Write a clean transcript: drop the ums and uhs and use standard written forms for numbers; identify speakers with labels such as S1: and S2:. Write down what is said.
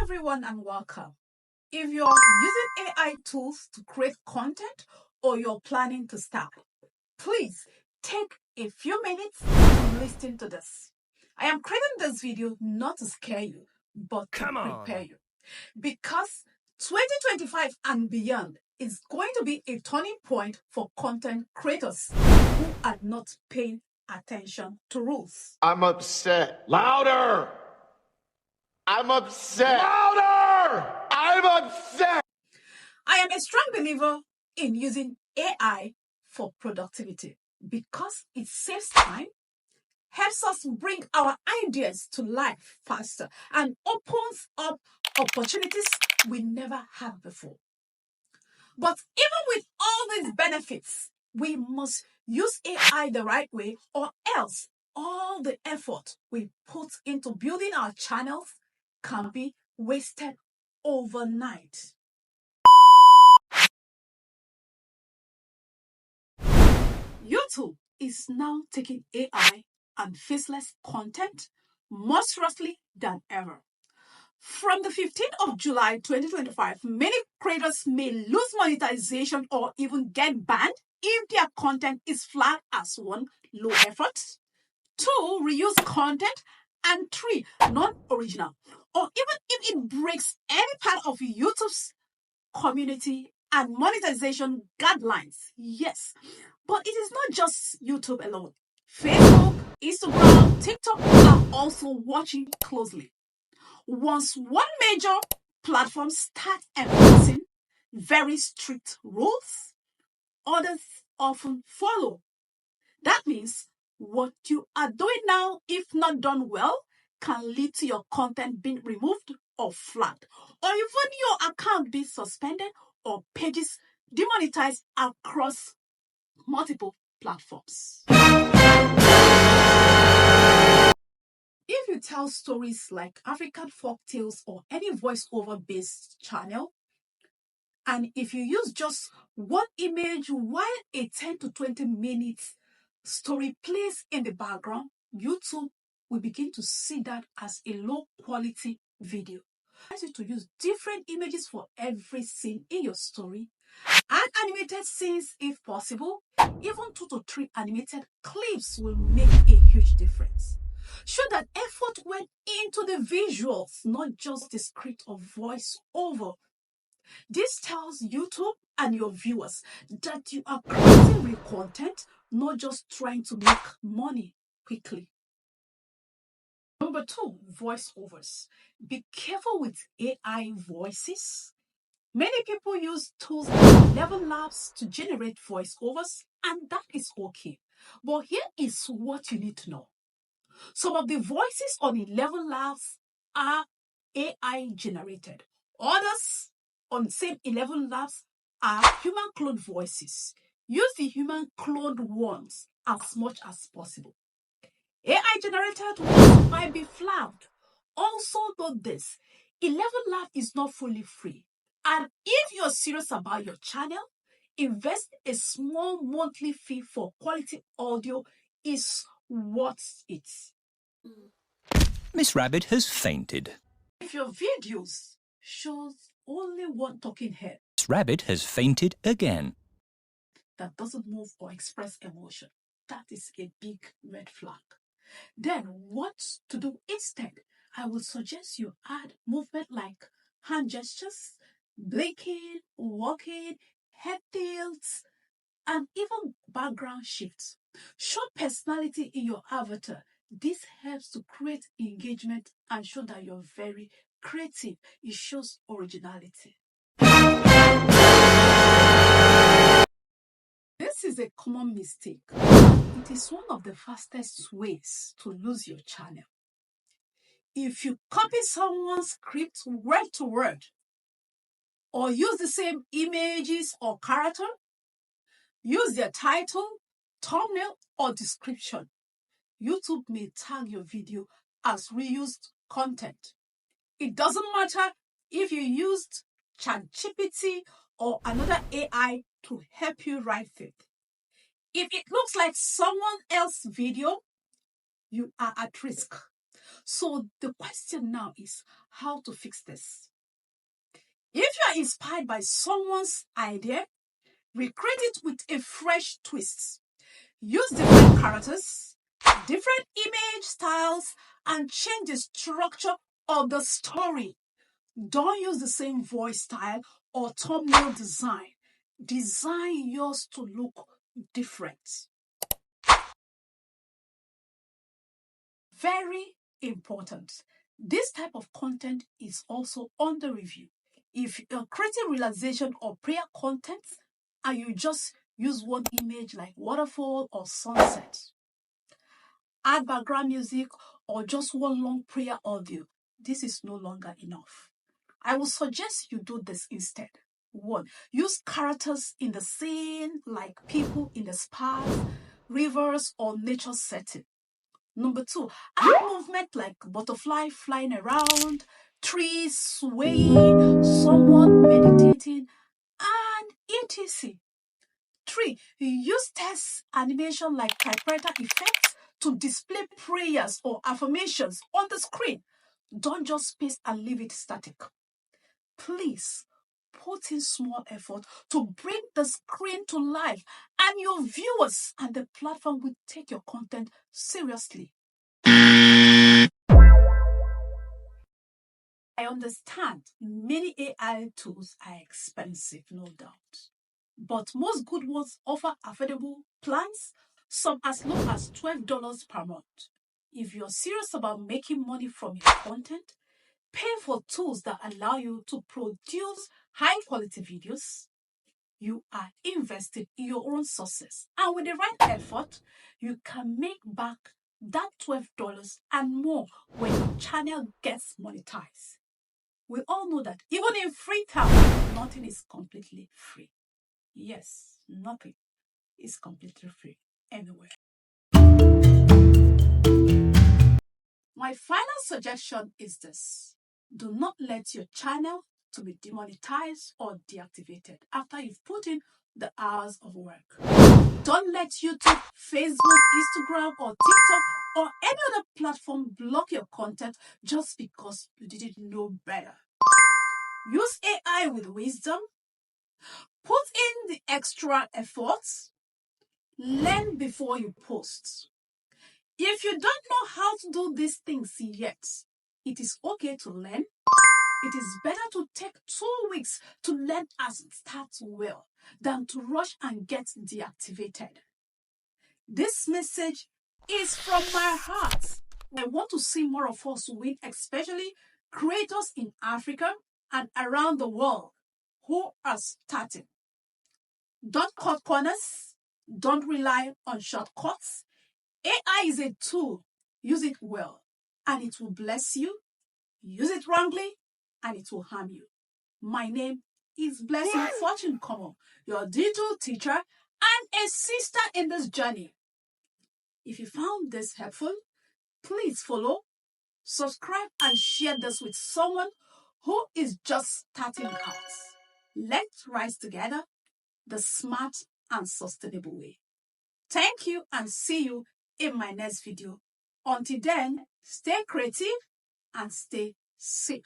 S1: everyone and welcome. If you're using AI tools to create content or you're planning to start, please take a few minutes to listen to this. I am creating this video not to scare you, but to prepare you. Because 2025 and beyond is going to be a turning point for content creators who are not paying attention to rules.
S2: I'm upset. Louder! I'm upset. Louder! I'm upset.
S1: I am a strong believer in using AI for productivity because it saves time, helps us bring our ideas to life faster, and opens up opportunities we never had before. But even with all these benefits, we must use AI the right way, or else all the effort we put into building our channels can be wasted overnight. YouTube is now taking AI and faceless content more seriously than ever. From the 15th of July 2025, many creators may lose monetization or even get banned if their content is flagged as 1, low effort, 2, reused content, and 3, non-original, or even if it breaks any part of YouTube's community and monetization guidelines. Yes, but it is not just YouTube alone. Facebook, Instagram, TikTok are also watching closely. Once one major platform starts enforcing very strict rules, others often follow. That means what you are doing now, if not done well, can lead to your content being removed or flagged, or even your account being suspended or pages demonetized across multiple platforms. If you tell stories like African folktales or any voiceover based channel, and if you use just one image while a 10 to 20 minutes story plays in the background, YouTube will begin to see that as a low quality video. I you to use different images for every scene in your story. Add animated scenes if possible. Even 2 to 3 animated clips will make a huge difference. Show that effort went into the visuals, not just the script or voiceover. This tells YouTube and your viewers that you are creating real content, not just trying to make money quickly. Number 2, voiceovers. Be careful with AI voices. Many people use tools like Level Labs to generate voiceovers, and that is okay. But here is what you need to know. Some of the voices on Level Labs are AI generated. Others on same 11 Labs are human cloned voices. Use the human cloned ones as much as possible. AI generated ones might be flagged. Also note this, 11 Lab is not fully free. And if you're serious about your channel, invest a small monthly fee for quality audio is worth it.
S3: Miss Rabbit has fainted.
S1: If your videos shows only one talking head,
S3: Miss Rabbit has fainted again.
S1: That doesn't move or express emotion, that is a big red flag. Then what to do instead? I would suggest you add movement like hand gestures, blinking, walking, head tilts, and even background shifts. Show personality in your avatar. This helps to create engagement and show that you're very creative. It shows originality. This is a common mistake. It is one of the fastest ways to lose your channel. If you copy someone's script word to word, or use the same images or character, use their title, thumbnail, or description, YouTube may tag your video as reused content. It doesn't matter if you used ChatGPT or another AI to help you write it. If it looks like someone else's video, you are at risk. So the question now is, how to fix this. If you are inspired by someone's idea, recreate it with a fresh twist. Use different characters, different image styles, and change the structure of the story. Don't use the same voice style or thumbnail design. Design yours to look different. Very important. This type of content is also under review. If you're creating realization or prayer content and you just use one image like waterfall or sunset, add background music or just one long prayer audio, this is no longer enough. I will suggest you do this instead. 1. Use characters in the scene like people in the spa, rivers, or nature setting. Number 2, add movement like butterfly flying around, trees swaying, someone meditating, and etc. 3, use text animation like typewriter effects to display prayers or affirmations on the screen. Don't just paste and leave it static. Please put in small effort to bring the screen to life, and your viewers and the platform will take your content seriously. I understand many AI tools are expensive, no doubt, but most good ones offer affordable plans, some as low as $12 per month. If you're serious about making money from your content, pay for tools that allow you to produce high-quality videos. You are invested in your own success. And with the right effort, you can make back that $12 and more when your channel gets monetized. We all know that even in free time, nothing is completely free. Yes, nothing is completely free anywhere. My final suggestion is this. Do not let your channel to be demonetized or deactivated after you've put in the hours of work. Don't let YouTube, Facebook, Instagram, or TikTok, or any other platform block your content just because you didn't know better. Use AI with wisdom. Put in the extra efforts. Learn before you post. If you don't know how to do these things yet, it is okay to learn. It is better to take 2 weeks to learn and start well than to rush and get deactivated. This message is from my heart. I want to see more of us win, especially creators in Africa and around the world who are starting. Don't cut corners. Don't rely on shortcuts. AI is a tool. Use it well, and it will bless you. Use it wrongly, and it will harm you. My name is Blessing Fortune Kwomo, your digital teacher and a sister in this journey. If you found this helpful, please follow, subscribe, and share this with someone who is just starting out. Let's rise together the smart and sustainable way. Thank you and see you in my next video. Until then, stay creative and stay safe.